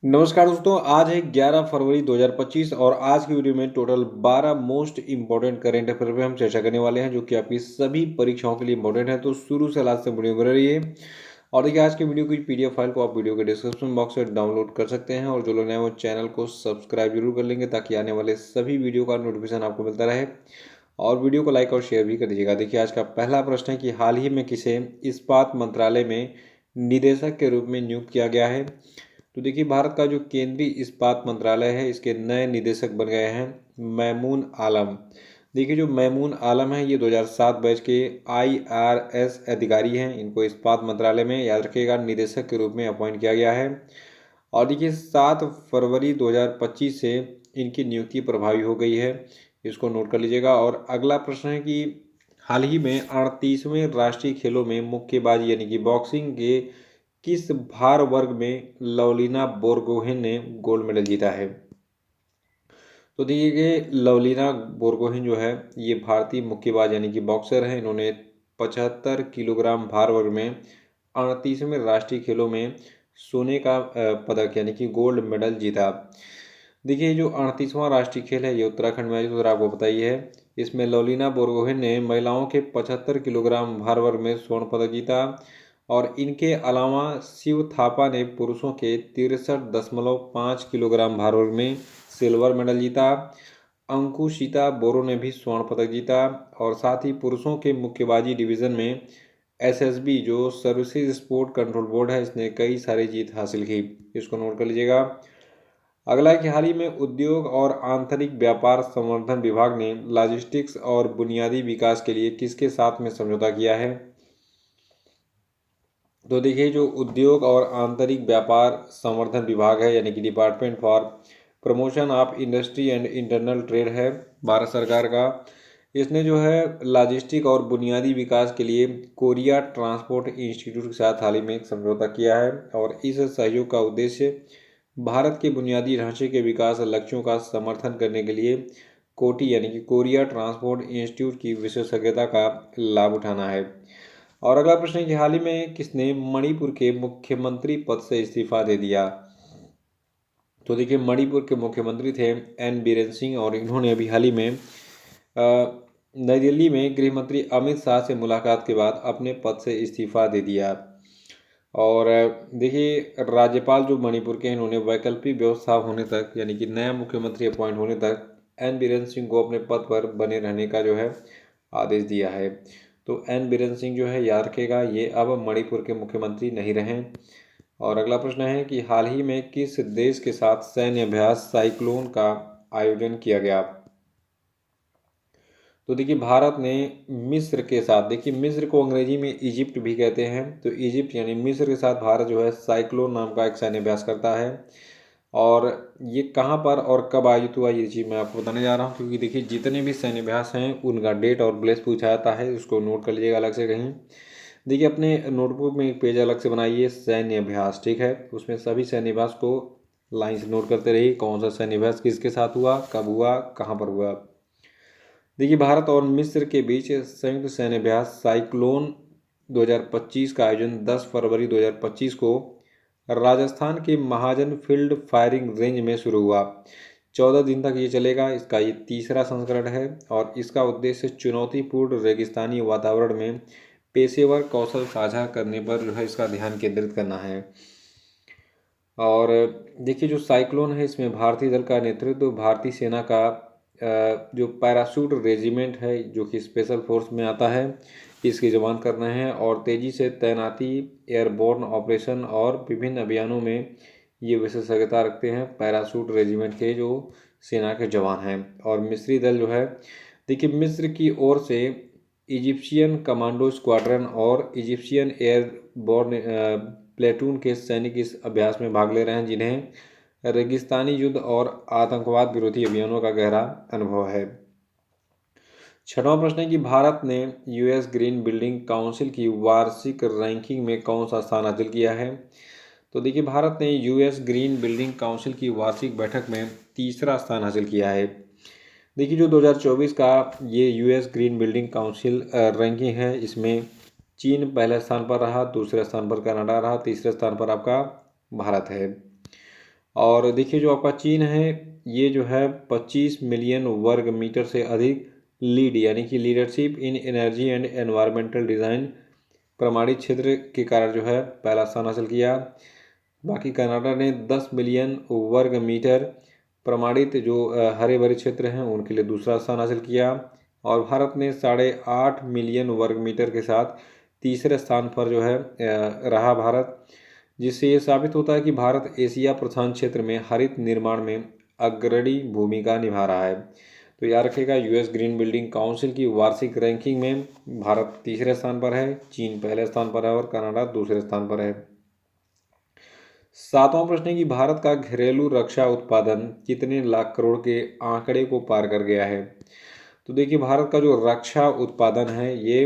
नमस्कार दोस्तों, आज है 11 फरवरी 2025 और आज की वीडियो में total 12 most important current affair पे हम चर्चा करने वाले हैं जो कि आपकी सभी परीक्षाओं के लिए इंपॉर्टेंट है। तो शुरू से लास्ट तक वीडियो बने रहिए। और देखिए, आज की वीडियो की पीडीएफ फाइल को आप वीडियो के डिस्क्रिप्शन बॉक्स से डाउनलोड कर सकते हैं और जो लोग नए हैं वो चैनल को सब्सक्राइब जरूर कर लेंगे ताकि आने वाले सभी वीडियो का नोटिफिकेशन आपको मिलता रहे। और वीडियो को लाइक और शेयर भी कर दीजिएगा। देखिए, आज का पहला प्रश्न है कि हाल ही में किसे इस्पात मंत्रालय में निदेशक के रूप में नियुक्त किया गया है। तो देखिए, भारत का जो केंद्रीय इस्पात मंत्रालय है इसके नए निदेशक बन गए हैं मैमून आलम। देखिए, जो मैमून आलम है ये 2007 बैच के आईआरएस अधिकारी हैं। इनको इस्पात मंत्रालय में, याद रखिएगा, निदेशक के रूप में अपॉइंट किया गया है। और देखिए, 7 फरवरी 2025 से इनकी नियुक्ति प्रभावी हो गई है। इसको नोट कर लीजिएगा। और अगला प्रश्न है कि हाल ही में 38वें राष्ट्रीय खेलों में मुक्केबाजी यानी कि बॉक्सिंग के किस भार वर्ग में लवलीना बोरगोहेन ने गोल्ड मेडल जीता है। तो देखिए, लवलीना बोरगोहेन जो है ये भारतीय मुक्केबाज यानी कि बॉक्सर हैं। इन्होंने 75 किलोग्राम भार वर्ग में 38वें राष्ट्रीय खेलों में सोने का पदक यानी कि गोल्ड मेडल जीता। देखिए, जो 38वां राष्ट्रीय खेल है ये उत्तराखंड में आयोजित हो रहा है, आपको पता ही है। इसमें लवलीना बोरगोहेन ने महिलाओं के 75 किलोग्राम भार वर्ग में स्वर्ण पदक जीता। और इनके अलावा शिव थापा ने पुरुषों के 63.5 किलोग्राम भार वर्ग में सिल्वर मेडल जीता। अंकुशिता बोरो ने भी स्वर्ण पदक जीता। और साथ ही पुरुषों के मुक्केबाजी डिवीजन में एसएसबी जो सर्विसेज स्पोर्ट कंट्रोल बोर्ड है इसने कई सारी जीत हासिल की। इसको नोट कर लीजिएगा। अगला है कि हाल ही में उद्योग और आंतरिक व्यापार संवर्धन विभाग ने लॉजिस्टिक्स और बुनियादी विकास के लिए किसके साथ में समझौता किया है। तो देखिए, जो उद्योग और आंतरिक व्यापार संवर्धन विभाग है यानी कि department for promotion of industry and internal trade है भारत सरकार का, इसने जो है लॉजिस्टिक और बुनियादी विकास के लिए कोरिया ट्रांसपोर्ट इंस्टीट्यूट के साथ हाल ही में एक समझौता किया है। और इस सहयोग का उद्देश्य भारत के बुनियादी ढांचे के विकास लक्ष्यों का समर्थन करने के लिए कोटी यानी कि कोरिया ट्रांसपोर्ट इंस्टीट्यूट की विशेषज्ञता का लाभ उठाना है। और अगला प्रश्न है कि हाल ही में किसने मणिपुर के मुख्यमंत्री पद से इस्तीफा दे दिया। तो देखिए, मणिपुर के मुख्यमंत्री थे एन बीरेन सिंह और इन्होंने अभी हाल ही में नई दिल्ली में गृह मंत्री अमित शाह से मुलाकात के बाद अपने पद से इस्तीफा दे दिया। और देखिए, राज्यपाल जो मणिपुर के हैं इन्होंने वैकल्पिक व्यवस्था होने तक यानी कि नया मुख्यमंत्री अपॉइंट होने तक एन बीरेन सिंह को अपने पद पर बने रहने का जो है आदेश दिया है। तो एन बीरेन सिंह जो है, याद रखेगा, ये अब मणिपुर के मुख्यमंत्री नहीं रहे। और अगला प्रश्न है कि हाल ही में किस देश के साथ सैन्य अभ्यास साइक्लोन का आयोजन किया गया। तो देखिए, भारत ने मिस्र के साथ, देखिए मिस्र को अंग्रेजी में इजिप्ट भी कहते हैं, तो इजिप्ट यानी मिस्र के साथ भारत जो है साइक्लोन नाम का एक सैन्य अभ्यास करता है। और ये कहाँ पर और कब आयोजित हुआ ये चीज़ मैं आपको बताने जा रहा हूँ, क्योंकि देखिए जितने भी सैन्य अभ्यास हैं उनका डेट और प्लेस पूछा जाता है, उसको नोट कर लीजिएगा अलग से कहीं। देखिए, अपने नोटबुक में एक पेज अलग से बनाइए सैन्य अभ्यास, ठीक है। उसमें सभी सैन्य अभ्यास को लाइन से नोट करते रहिए, कौन सा सैन्य अभ्यास किसके साथ हुआ, कब हुआ, कहाँ पर हुआ। देखिए, भारत और मिस्र के बीच संयुक्त सैन्य अभ्यास साइक्लोन 2025 का आयोजन 10 फरवरी 2025 को राजस्थान के महाजन फील्ड फायरिंग रेंज में शुरू हुआ। 14 दिन तक ये चलेगा। इसका ये तीसरा संस्करण है और इसका उद्देश्य चुनौतीपूर्ण रेगिस्तानी वातावरण में पेशेवर कौशल साझा करने पर जो है इसका ध्यान केंद्रित करना है। और देखिए, जो साइक्लोन है इसमें भारतीय दल का नेतृत्व भारतीय सेना का जो पैराशूट रेजिमेंट है जो कि स्पेशल फोर्स में आता है, इसके जवान कर रहे हैं। और तेज़ी से तैनाती, एयरबोर्न ऑपरेशन और विभिन्न अभियानों में ये विशेषज्ञता रखते हैं पैराशूट रेजिमेंट के जो सेना के जवान हैं। और मिस्री दल जो है, देखिए मिस्र की ओर से इजिप्शियन कमांडो स्क्वाड्रन और इजिप्शियन एयरबोर्न प्लेटून के सैनिक इस अभ्यास में भाग ले रहे हैं जिन्हें रेगिस्तानी युद्ध और आतंकवाद विरोधी अभियानों का गहरा अनुभव है। छठवां प्रश्न है कि भारत ने यूएस ग्रीन बिल्डिंग काउंसिल की वार्षिक रैंकिंग में कौन सा स्थान हासिल किया है। तो देखिए, भारत ने यूएस ग्रीन बिल्डिंग काउंसिल की वार्षिक बैठक में तीसरा स्थान हासिल किया है। देखिए, जो 2024 का ये US green building council ranking है, इसमें चीन पहले स्थान पर रहा, दूसरे स्थान पर कनाडा रहा, तीसरे स्थान पर आपका भारत है। और देखिए जो आपका चीन है ये जो है 25 मिलियन वर्ग मीटर से अधिक लीड यानी कि leadership in energy and environmental design प्रमाणित क्षेत्र के कारण जो है पहला स्थान हासिल किया। बाकी कनाडा ने 10 मिलियन वर्ग मीटर प्रमाणित जो हरे भरे क्षेत्र हैं उनके लिए दूसरा स्थान हासिल किया। और भारत ने 8.5 मिलियन वर्ग मीटर के साथ तीसरे स्थान पर जो है रहा भारत, जिससे ये साबित होता है कि भारत एशिया प्रशांत क्षेत्र में हरित निर्माण में अग्रणी भूमिका निभा रहा है। तो याद रखिएगा यूएस ग्रीन बिल्डिंग काउंसिल की वार्षिक रैंकिंग में भारत तीसरे स्थान पर है, चीन पहले स्थान पर है और कनाडा दूसरे स्थान पर है। सातवां प्रश्न है कि भारत का घरेलू रक्षा उत्पादन कितने लाख करोड़ के आंकड़े को पार कर गया है। तो देखिए भारत का जो रक्षा उत्पादन है ये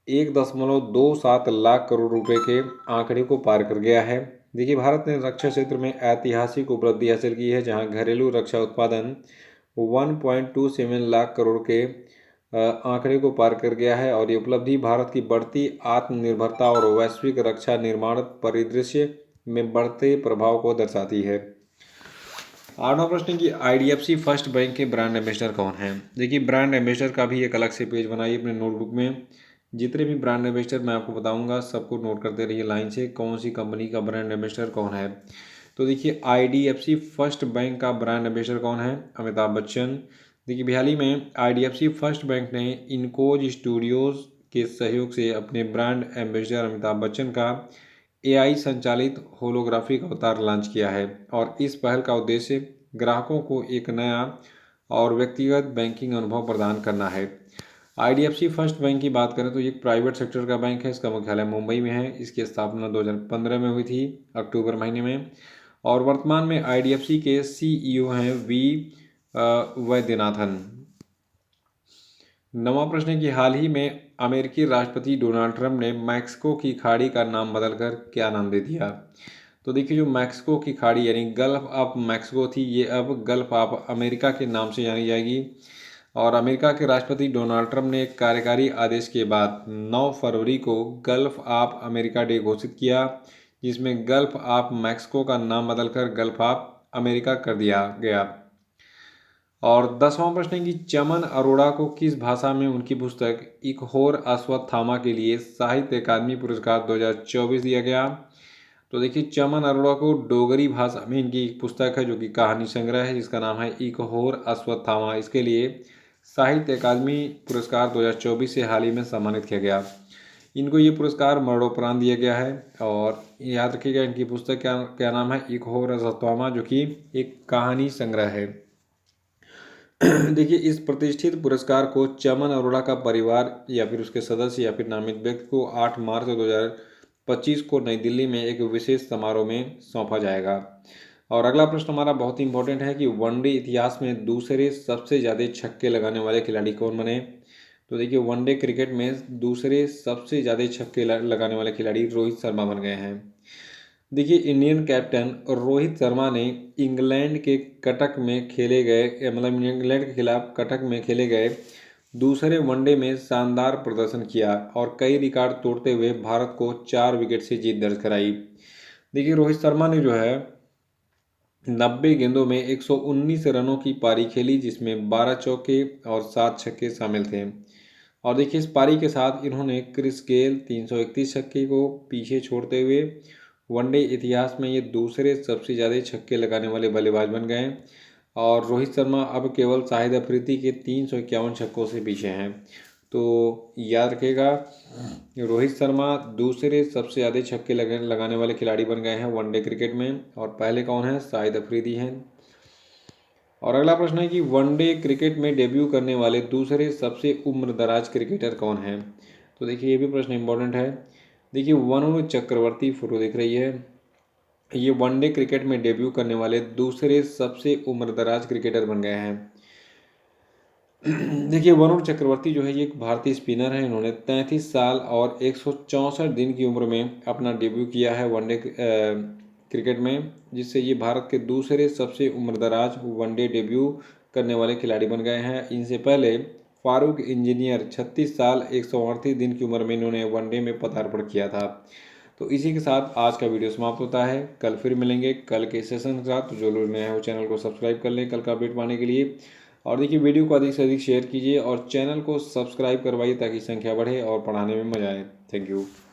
1.27 लाख करोड़ रुपए के आंकड़े को पार कर गया है। देखिए भारत ने रक्षा क्षेत्र में ऐतिहासिक उपलब्धि हासिल की है, जहां घरेलू रक्षा उत्पादन 1.27 लाख करोड़ के आंकड़े को पार कर गया है। और ये उपलब्धि भारत की बढ़ती आत्मनिर्भरता और वैश्विक रक्षा निर्माण परिदृश्य में बढ़ते प्रभाव को दर्शाती है। आठवां प्रश्न की आईडीएफसी फर्स्ट बैंक के ब्रांड एम्बेसडर कौन है। देखिए ब्रांड एम्बेसडर का भी एक अलग से पेज बनाइए अपने नोटबुक में। जितने भी ब्रांड एम्बेसडर मैं आपको बताऊंगा सबको नोट करते रहिए लाइन से, कौन सी कंपनी का ब्रांड एम्बेसडर कौन है। तो देखिए आईडीएफसी फर्स्ट बैंक का ब्रांड एम्बेसडर कौन है, अमिताभ बच्चन। देखिए हाल ही में आईडीएफसी फर्स्ट बैंक ने इनकोज स्टूडियोज के सहयोग से अपने ब्रांड एम्बेसडर अमिताभ बच्चन का एआई संचालित होलोग्राफिक अवतार लॉन्च किया है। और इस पहल का उद्देश्य ग्राहकों को एक नया और व्यक्तिगत बैंकिंग अनुभव प्रदान करना है। आईडीएफसी फर्स्ट बैंक की बात करें तो ये एक प्राइवेट सेक्टर का बैंक है। इसका मुख्यालय मुंबई में है। इसकी स्थापना 2015 में हुई थी, अक्टूबर महीने में। और वर्तमान में आईडीएफसी के सीईओ हैं वी वैद्यनाथन। नवा प्रश्न है कि हाल ही में अमेरिकी राष्ट्रपति डोनाल्ड ट्रंप ने मैक्सिको की खाड़ी का नाम बदलकर क्या नाम दे दिया। तो देखिए जो मैक्सिको की खाड़ी यानी गल्फ ऑफ मैक्सिको थी, ये अब गल्फ ऑफ अमेरिका के नाम से जानी जाएगी। और अमेरिका के राष्ट्रपति डोनाल्ड ट्रंप ने एक कार्यकारी आदेश के बाद 9 फरवरी को गल्फ ऑफ अमेरिका डे घोषित किया, जिसमें गल्फ ऑफ मैक्सिको का नाम बदलकर गल्फ ऑफ अमेरिका कर दिया गया। और 10वां प्रश्न है कि चमन अरोड़ा को किस भाषा में उनकी पुस्तक इकहोर अश्वत्थामा के लिए साहित्य अकादमी पुरस्कार 2024 दिया गया। तो देखिए चमन अरोड़ा को डोगरी भाषा में इनकी एक पुस्तक है जो कि कहानी संग्रह है, जिसका नाम है इकहोर अश्वत्थामा। इसके लिए साहित्य अकादमी पुरस्कार 2024 से हाल ही में सम्मानित किया गया। इनको ये पुरस्कार मरणोपरांत दिया गया है। और याद रखिएगा इनकी पुस्तक क्या नाम है, इकहोर अश्वत्थामा, जो कि एक कहानी संग्रह है। देखिए इस प्रतिष्ठित पुरस्कार को चमन अरोड़ा का परिवार या फिर उसके सदस्य या फिर नामित व्यक्ति को 8 मार्च 2025 को नई दिल्ली में एक विशेष समारोह में सौंपा जाएगा। और अगला प्रश्न हमारा बहुत ही इंपॉर्टेंट है कि वनडे इतिहास में दूसरे सबसे ज़्यादा छक्के लगाने वाले खिलाड़ी कौन बने। तो देखिए वनडे क्रिकेट में दूसरे सबसे ज़्यादा छक्के लगाने वाले खिलाड़ी रोहित शर्मा बन गए हैं। देखिए इंडियन कैप्टन रोहित शर्मा ने इंग्लैंड के कटक में खेले गए मतलब इंग्लैंड के खिलाफ कटक में खेले गए दूसरे वनडे में शानदार प्रदर्शन किया और कई रिकॉर्ड तोड़ते हुए भारत को 4 विकेट से जीत दर्ज कराई। देखिए रोहित शर्मा ने जो है 90 गेंदों में 119 रनों की पारी खेली, जिसमें 12 चौके और 7 छक्के शामिल थे। और देखिए इस पारी के साथ इन्होंने क्रिस गेल 331 छक्के को पीछे छोड़ते हुए वनडे इतिहास में ये दूसरे सबसे ज़्यादा छक्के लगाने वाले बल्लेबाज बन गए। और रोहित शर्मा अब केवल शाहिद अफरीदी के 351 छक्कों से पीछे हैं। तो याद रखिएगा रोहित शर्मा दूसरे सबसे ज़्यादा छक्के लगाने वाले खिलाड़ी बन गए हैं वनडे क्रिकेट में। और पहले कौन है, शाहिद अफरीदी हैं। और अगला प्रश्न है कि वनडे क्रिकेट में डेब्यू करने वाले दूसरे सबसे उम्रदराज क्रिकेटर कौन है। तो देखिए ये भी प्रश्न इंपॉर्टेंट है। देखिए वरुण चक्रवर्ती फोटो दिख रही है, ये वनडे क्रिकेट में डेब्यू करने वाले दूसरे सबसे उम्रदराज क्रिकेटर बन गए हैं। देखिए वरुण चक्रवर्ती जो है ये एक भारतीय स्पिनर है। इन्होंने 33 साल और 164 दिन की उम्र में अपना डेब्यू किया है वनडे क्रिकेट में, जिससे ये भारत के दूसरे सबसे उम्रदराज वनडे डेब्यू करने वाले खिलाड़ी बन गए हैं। इनसे पहले फारूक इंजीनियर 36 साल 138 दिन की उम्र में इन्होंने वनडे में पदार्पण किया था। तो इसी के साथ आज का वीडियो समाप्त होता है। कल फिर मिलेंगे कल के सेशन के साथ। तो जो लोग नए हो चैनल को सब्सक्राइब कर लें कल का अपडेट पाने के लिए। और देखिए वीडियो को अधिक से अधिक शेयर कीजिए और चैनल को सब्सक्राइब करवाइए ताकि संख्या बढ़े और पढ़ाने में मजा आए। Thank you.